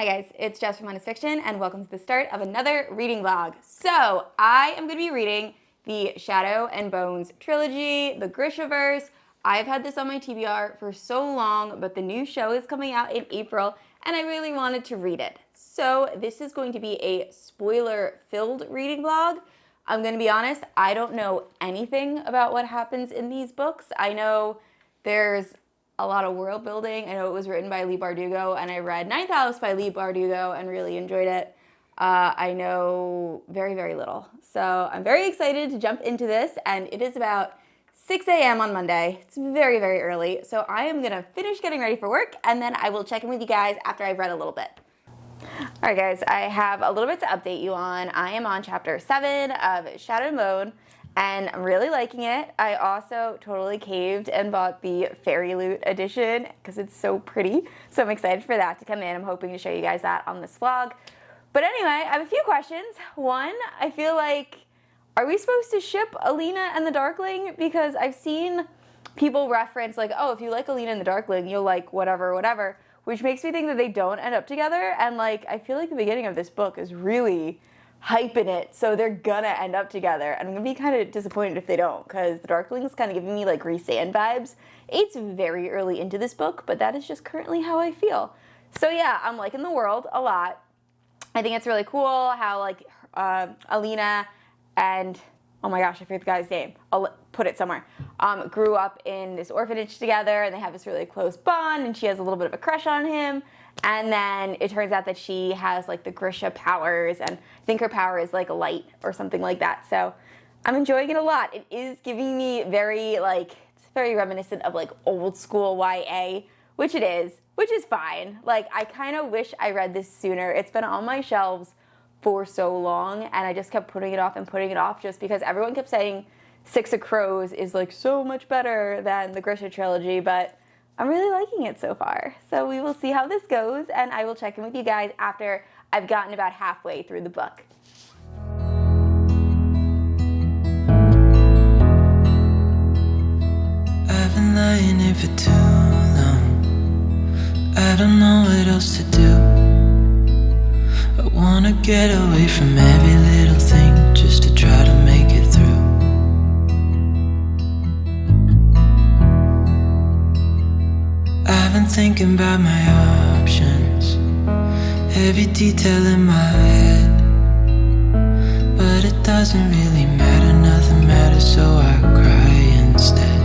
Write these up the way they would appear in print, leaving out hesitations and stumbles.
Hi guys, it's Jess from Honest Fiction and welcome to the start of another reading vlog. So I am going to be reading the Shadow and Bones trilogy, the Grishaverse. I've had this on my TBR for so long, but the new show is coming out in April and I really wanted to read it. So this is going to be a spoiler-filled reading vlog. I'm going to be honest, I don't know anything about what happens in these books. I know there's a lot of world building. I know it was written by Leigh Bardugo, and I read Ninth House by Leigh Bardugo and really enjoyed it. I know very, very little. So I'm very excited to jump into this, and it is about 6 a.m. on Monday. It's very, very early. So I am gonna finish getting ready for work, and then I will check in with you guys after I've read a little bit. All right, guys, I have a little bit to update you on. I am on chapter 7 of Shadow and Bone, and I'm really liking it. I also totally caved and bought the Fairy Loot edition because it's so pretty. So I'm excited for that to come in. I'm hoping to show you guys that on this vlog. But anyway, I have a few questions. One, I feel like, are we supposed to ship Alina and the Darkling? Because I've seen people reference like, oh, if you like Alina and the Darkling, you'll like whatever, whatever, which makes me think that they don't end up together. And like, I feel like the beginning of this book is really hyping it, so they're gonna end up together, and I'm gonna be kind of disappointed if they don't, because the Darkling's kind of giving me like Rhysand vibes. It's very early into this book, but that is just currently how I feel. So yeah, I'm liking the world a lot. I think it's really cool how like Alina and, oh my gosh, I forget the guy's name, I'll put it somewhere, grew up in this orphanage together, and they have this really close bond, and she has a little bit of a crush on him. And then it turns out that she has like the Grisha powers, and I think her power is like a light or something like that. So I'm enjoying it a lot. It is giving me very like, it's very reminiscent of like old school YA, which it is, which is fine. Like I kind of wish I read this sooner. It's been on my shelves for so long, and I just kept putting it off and putting it off just because everyone kept saying Six of Crows is like so much better than the Grisha trilogy, but I'm really liking it so far. So we will see how this goes, and I will check in with you guys after I've gotten about halfway through the book. I've been lying here for too long. I don't know what else to do. I wanna get away from every little thing just to try to make it through. I've been thinking about my options, every detail in my head, but it doesn't really matter, nothing matters, so I cry instead.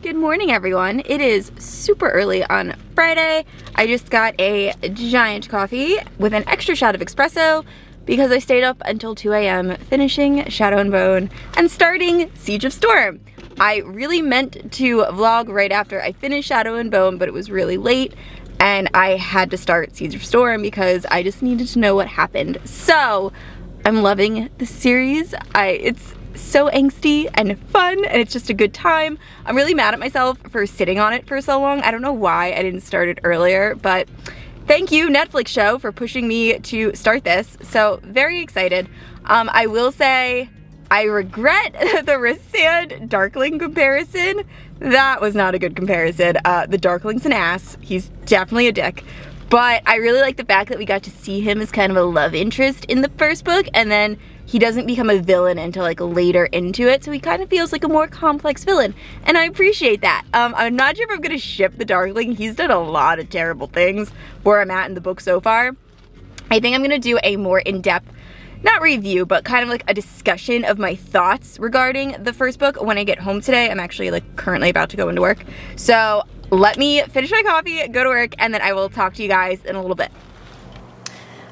Good morning, everyone. It is super early on Friday. I just got a giant coffee with an extra shot of espresso because I stayed up until 2 a.m. finishing Shadow and Bone and starting Siege of Storm. I really meant to vlog right after I finished Shadow and Bone, but it was really late and I had to start Siege of Storm because I just needed to know what happened. So I'm loving the series. It's so angsty and fun, and it's just a good time. I'm really mad at myself for sitting on it for so long. I don't know why I didn't start it earlier, but thank you, Netflix show, for pushing me to start this. So very excited. I will say I regret the Rhysand Darkling comparison. That was not a good comparison. The Darkling's an ass. He's definitely a dick. But I really like the fact that we got to see him as kind of a love interest in the first book, and then he doesn't become a villain until like later into it, so he kind of feels like a more complex villain, and I appreciate that. I'm not sure if I'm gonna ship the Darkling. He's done a lot of terrible things where I'm at in the book so far. I think I'm gonna do a more in-depth, not review, but kind of like a discussion of my thoughts regarding the first book when I get home today. I'm actually like currently about to go into work. So let me finish my coffee, go to work, and then I will talk to you guys in a little bit.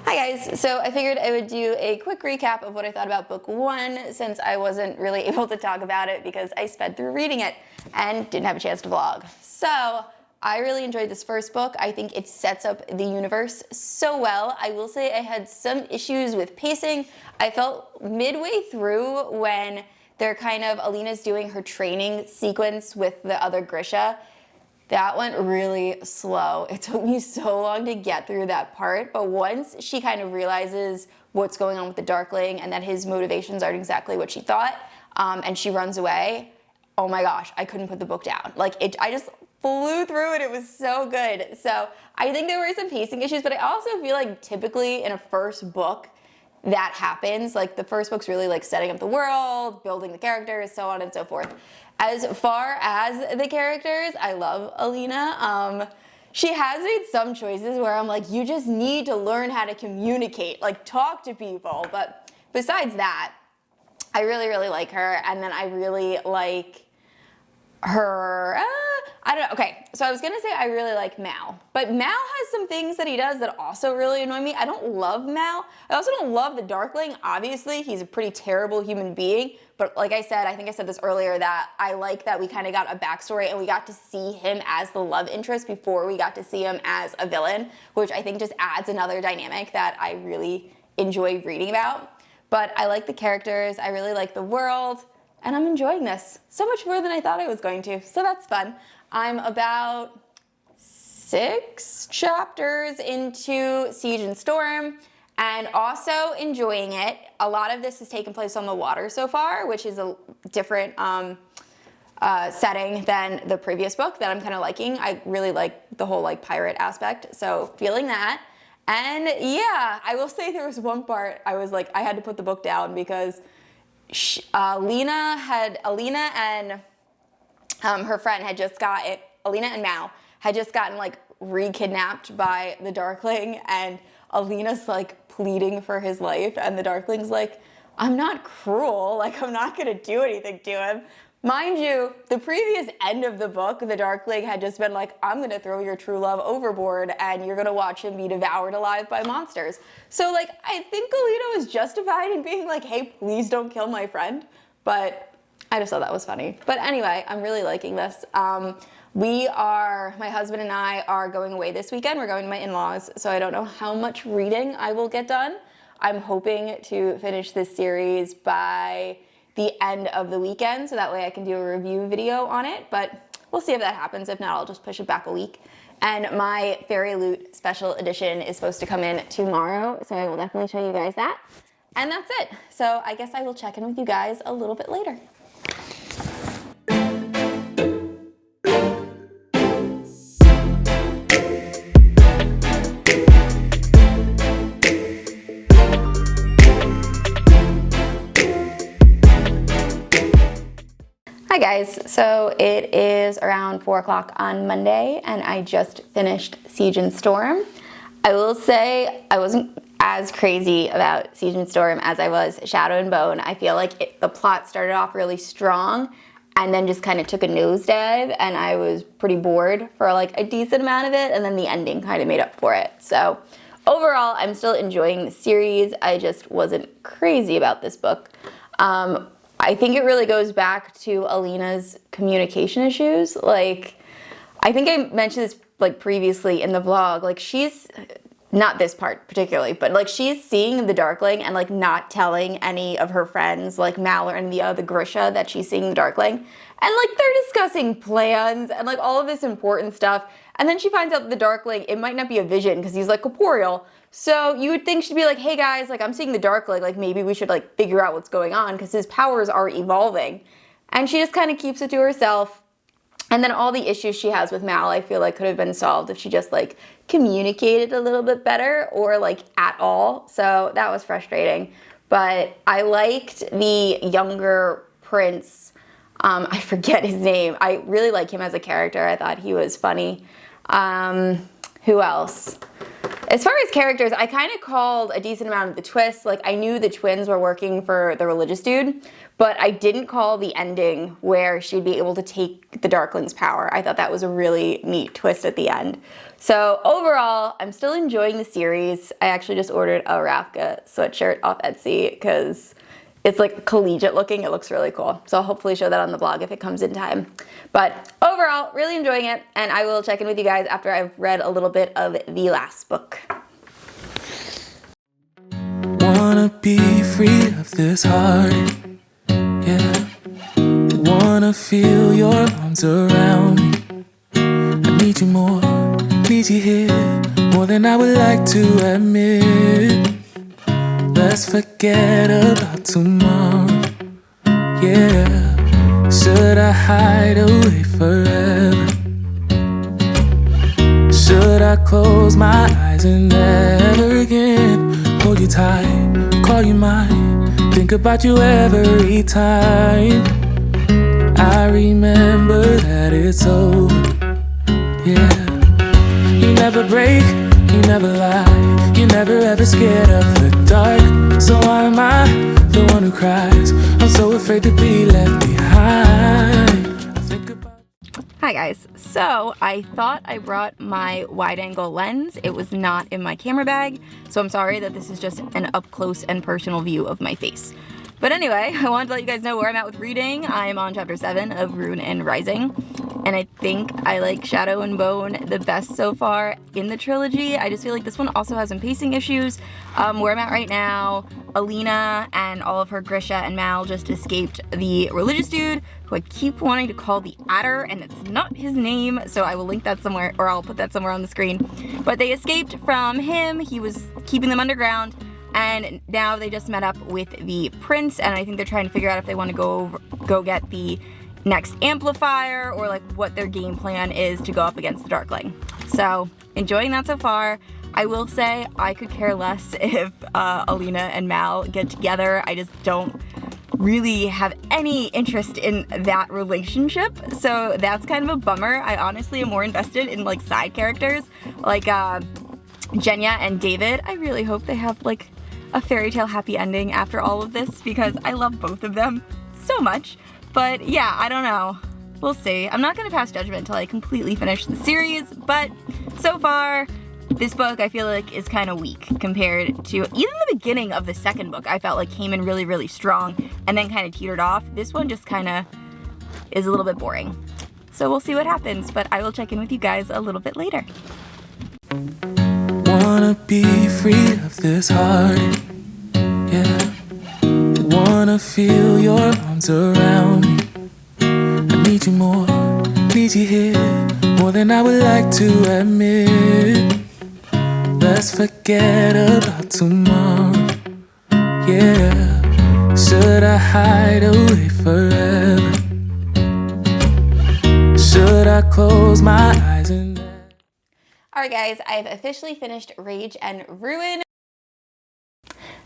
Hi guys, so I figured I would do a quick recap of what I thought about book 1 since I wasn't really able to talk about it because I sped through reading it and didn't have a chance to vlog. So I really enjoyed this first book. I think it sets up the universe so well. I will say I had some issues with pacing. I felt midway through when they're kind of, Alina's doing her training sequence with the other Grisha, that went really slow. It took me so long to get through that part, but once she kind of realizes what's going on with the Darkling and that his motivations aren't exactly what she thought, and she runs away, oh my gosh, I couldn't put the book down. Like, I just flew through it. It was so good. So I think there were some pacing issues, but I also feel like typically in a first book that happens. Like the first book's really like setting up the world, building the characters, so on and so forth. As far as the characters, I love Alina. She has made some choices where I'm like, you just need to learn how to communicate, like talk to people. But besides that, I really, really like her. And then I really like her, I don't know. Okay, so I was gonna say I really like Mal, but Mal has some things that he does that also really annoy me. I don't love Mal. I also don't love the Darkling. Obviously, he's a pretty terrible human being, but like I said, I think I said this earlier, that I like that we kind of got a backstory and we got to see him as the love interest before we got to see him as a villain, which I think just adds another dynamic that I really enjoy reading about. But I like the characters, I really like the world, and I'm enjoying this so much more than I thought I was going to, so that's fun. I'm about 6 chapters into Siege and Storm, and also enjoying it. A lot of this has taken place on the water so far, which is a different setting than the previous book that I'm kind of liking. I really like the whole like pirate aspect, so feeling that. And yeah, I will say there was one part I was like, I had to put the book down because Alina and her friend had just gotten, Alina and Mal had just gotten like re-kidnapped by the Darkling, and Alina's like pleading for his life, and the Darkling's like, I'm not cruel, like I'm not gonna do anything to him. Mind you, the previous end of the book, the Darkling had just been like, I'm gonna throw your true love overboard and you're gonna watch him be devoured alive by monsters. So like, I think Alina was justified in being like, hey, please don't kill my friend. But I just thought that was funny. But anyway, I'm really liking this. My husband and I are going away this weekend. We're going to my in-laws, so I don't know how much reading I will get done. I'm hoping to finish this series by the end of the weekend, so that way I can do a review video on it, but we'll see if that happens. If not, I'll just push it back a week. And my Fairy Loot special edition is supposed to come in tomorrow, so I will definitely show you guys that. And that's it. So I guess I will check in with you guys a little bit later. Hi guys, so it is around 4 o'clock on Monday and I just finished Siege and Storm. I will say I wasn't as crazy about Siege and Storm as I was Shadow and Bone. I feel like the plot started off really strong and then just kind of took a nosedive, and I was pretty bored for like a decent amount of it, and then the ending kind of made up for it. So overall, I'm still enjoying the series. I just wasn't crazy about this book. I think it really goes back to Alina's communication issues. Like, I think I mentioned this like previously in the vlog, like she's, not this part particularly, but like she's seeing the Darkling and like not telling any of her friends, like Mal or any of the other Grisha, that she's seeing the Darkling. And like they're discussing plans and like all of this important stuff. And then she finds out that the Darkling, it might not be a vision because he's like corporeal. So you would think she'd be like, hey guys, like I'm seeing the Darkling, like maybe we should like figure out what's going on because his powers are evolving. And she just kind of keeps it to herself. And then all the issues she has with Mal, I feel like could have been solved if she just like communicated a little bit better or like at all. So that was frustrating. But I liked the younger prince. I forget his name. I really like him as a character. I thought he was funny. Who else? As far as characters, I kind of called a decent amount of the twists. Like, I knew the twins were working for the religious dude, but I didn't call the ending where she'd be able to take the Darkling's power. I thought that was a really neat twist at the end. So overall, I'm still enjoying the series. I actually just ordered a Rafka sweatshirt off Etsy because it's like collegiate looking. It looks really cool. So I'll hopefully show that on the blog if it comes in time. But overall, really enjoying it. And I will check in with you guys after I've read a little bit of the last book. Wanna be free of this heart, yeah. Wanna feel your arms around me. I need you more, need you here, more than I would like to admit. Let's forget about tomorrow, yeah. Should I hide away forever? I close my eyes and never again hold you tight, call you mine, think about you every time I remember that it's over, yeah. You never break, you never lie, you're never ever scared of the dark. So why am I the one who cries? I'm so afraid to be left behind. I think about... Hi guys, so I thought I brought my wide angle lens. It was not in my camera bag, so I'm sorry that this is just an up close and personal view of my face. But anyway, I wanted to let you guys know where I'm at with reading. I'm on chapter 7 of Ruin and Rising, and I think I like Shadow and Bone the best so far in the trilogy. I just feel like this one also has some pacing issues. Where I'm at right now, Alina and all of her Grisha and Mal just escaped the religious dude, who I keep wanting to call the Adder, and it's not his name, so I will link that somewhere, or I'll put that somewhere on the screen. But they escaped from him. He was keeping them underground. And now they just met up with the prince, and I think they're trying to figure out if they want to go get the next amplifier, or like what their game plan is to go up against the Darkling. So enjoying that so far. I will say I could care less if Alina and Mal get together. I just don't really have any interest in that relationship, so that's kind of a bummer. I honestly am more invested in like side characters like Jenya and David. I really hope they have like a fairy tale happy ending after all of this, because I love both of them so much. But yeah, I don't know. We'll see. I'm not going to pass judgment until I completely finish the series, but so far, this book I feel like is kind of weak compared to even the beginning of the second book. I felt like came in really, really strong and then kind of teetered off. This one just kind of is a little bit boring. So we'll see what happens, but I will check in with you guys a little bit later. Wanna be free of this heart, yeah. Wanna feel your arms around me. I need you more, need you here, more than I would like to admit. Let's forget about tomorrow, yeah. Should I hide away forever? Should I close my eyes and... Alright guys, I have officially finished Rage and Ruin.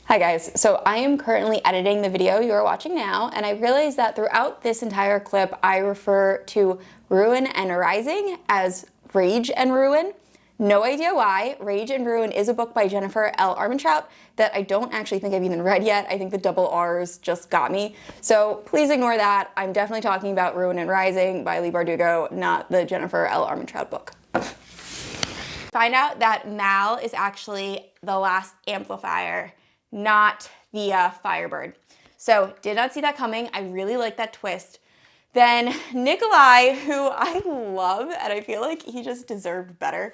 Hi guys, so I am currently editing the video you are watching now, and I realized that throughout this entire clip I refer to Ruin and Rising as Rage and Ruin. No idea why. Rage and Ruin is a book by Jennifer L. Armentrout that I don't actually think I've even read yet. I think the double R's just got me. So please ignore that. I'm definitely talking about Ruin and Rising by Leigh Bardugo, not the Jennifer L. Armentrout book. Find out that Mal is actually the last amplifier, not the Firebird. So did not see that coming. I really like that twist. Then Nikolai, who I love, and I feel like he just deserved better.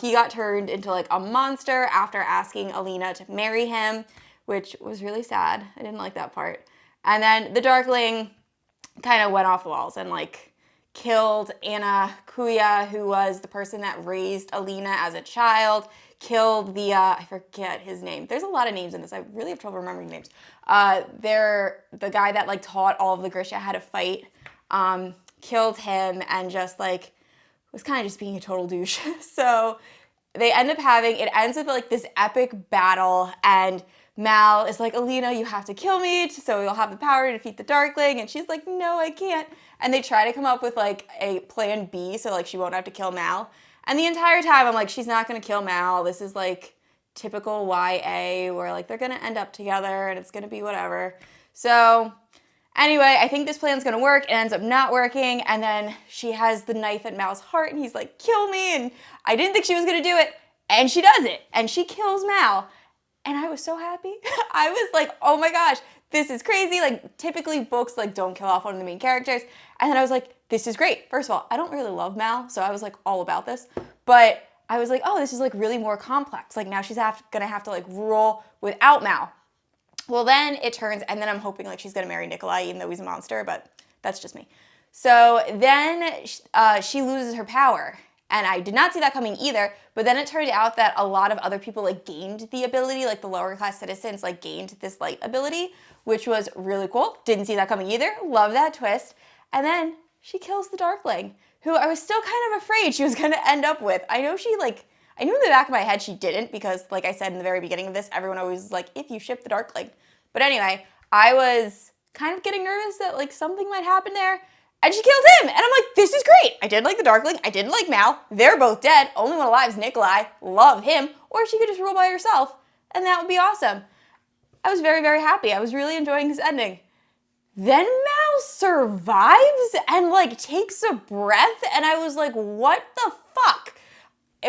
He got turned into like a monster after asking Alina to marry him, which was really sad. I didn't like that part. And then the Darkling kind of went off the walls and like killed Anna Kuya, who was the person that raised Alina as a child, killed the, I forget his name. There's a lot of names in this. I really have trouble remembering names. The guy that like taught all of the Grisha how to fight, killed him and just like was kind of just being a total douche. So they end up having, it ends with like this epic battle, and Mal is like, Alina, you have to kill me so you'll have the power to defeat the Darkling. And she's like, no, I can't. And they try to come up with like a plan B so like she won't have to kill Mal. And the entire time I'm like, she's not going to kill Mal. This is like typical YA where like they're going to end up together and it's going to be whatever. So anyway, I think this plan's going to work. It ends up not working. And then she has the knife at Mal's heart and he's like, kill me. And I didn't think she was going to do it. And she does it. And she kills Mal. And I was so happy. I was like, oh my gosh, this is crazy. Like typically books like don't kill off one of the main characters. And then I was like, this is great. First of all, I don't really love Mal, so I was like all about this. But I was like, oh, this is like really more complex. Like now she's gonna have to like rule without Mal. Well, then it turns, and then I'm hoping like she's gonna marry Nikolai, even though he's a monster, but that's just me. So then she loses her power. And I did not see that coming either, but then it turned out that a lot of other people like gained the ability, like the lower class citizens like gained this light ability, which was really cool. Didn't see that coming either. Love that twist. And then she kills the Darkling, who I was still kind of afraid she was going to end up with. I know she like, I knew in the back of my head she didn't because, like I said in the very beginning of this, everyone always is like, if you ship the Darkling. But anyway, I was kind of getting nervous that like something might happen there. And she killed him. And I'm like, this is great. I didn't like the Darkling. I didn't like Mal. They're both dead. Only one alive is Nikolai. Love him. Or she could just rule by herself. And that would be awesome. I was very, very happy. I was really enjoying this ending. Then Mal survives and like takes a breath. And I was like, what the fuck? I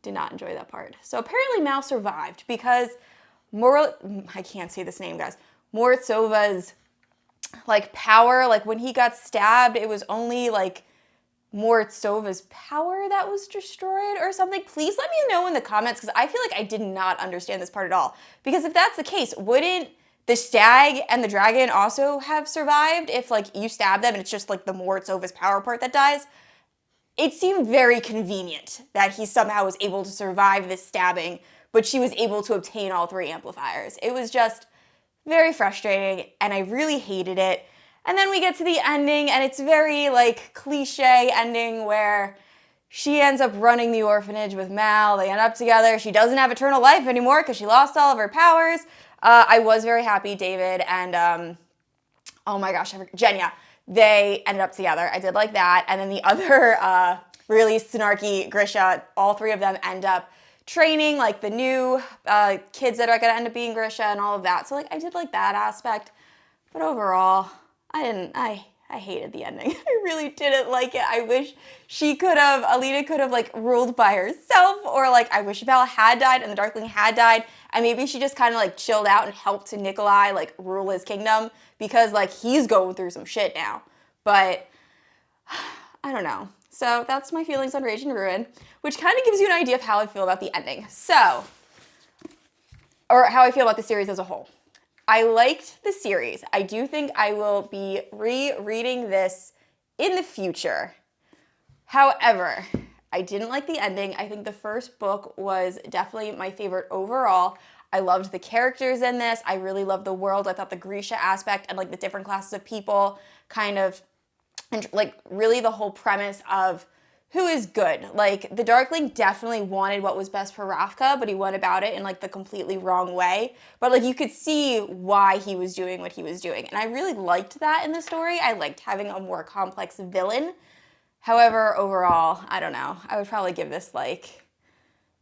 did not enjoy that part. So apparently Mal survived because I can't say this name, guys. Mortsova's like power, like when he got stabbed, it was only like Mortsova's power that was destroyed or something. Please let me know in the comments because I feel like I did not understand this part at all. Because if that's the case, wouldn't the stag and the dragon also have survived if like you stab them and it's just like the Mortsova's power part that dies? It seemed very convenient that he somehow was able to survive this stabbing, but she was able to obtain all 3 amplifiers. It was just very frustrating, and I really hated it. And then we get to the ending, and it's very, like, cliche ending where she ends up running the orphanage with Mal. They end up together. She doesn't have eternal life anymore because she lost all of her powers. I was very happy David and, oh my gosh, Jenya, they ended up together. I did like that. And then the other really snarky Grisha, all 3 of them end up training like the new kids that are going to end up being Grisha and all of that. So like I did like that aspect. But overall, I hated the ending. I really didn't like it. I wish Alita could have like ruled by herself, or like I wish Val had died and the Darkling had died, and maybe she just kind of like chilled out and helped Nikolai like rule his kingdom because like he's going through some shit now. But I don't know. So that's my feelings on Rage and Ruin, which kind of gives you an idea of how I feel about the ending. So, or how I feel about the series as a whole. I liked the series. I do think I will be rereading this in the future. However, I didn't like the ending. I think the first book was definitely my favorite overall. I loved the characters in this. I really loved the world. I thought the Grisha aspect and like the different classes of people kind of, and like really the whole premise of who is good. Like the Darkling definitely wanted what was best for Ravka, but he went about it in like the completely wrong way. But like you could see why he was doing what he was doing. And I really liked that in the story. I liked having a more complex villain. However, overall, I don't know. I would probably give this like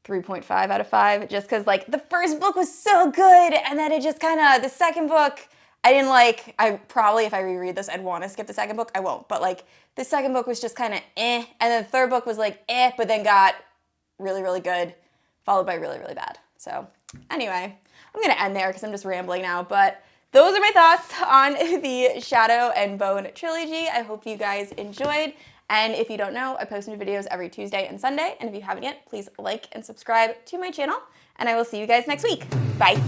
3.5 out of 5 just because like the first book was so good and then it just kind of, the second book, I didn't like. I probably, if I reread this, I'd want to skip the second book. I won't. But like the second book was just kind of eh. And then the third book was like eh, but then got really, really good, followed by really, really bad. So anyway, I'm going to end there because I'm just rambling now. But those are my thoughts on the Shadow and Bone trilogy. I hope you guys enjoyed. And if you don't know, I post new videos every Tuesday and Sunday. And if you haven't yet, please like and subscribe to my channel. And I will see you guys next week. Bye.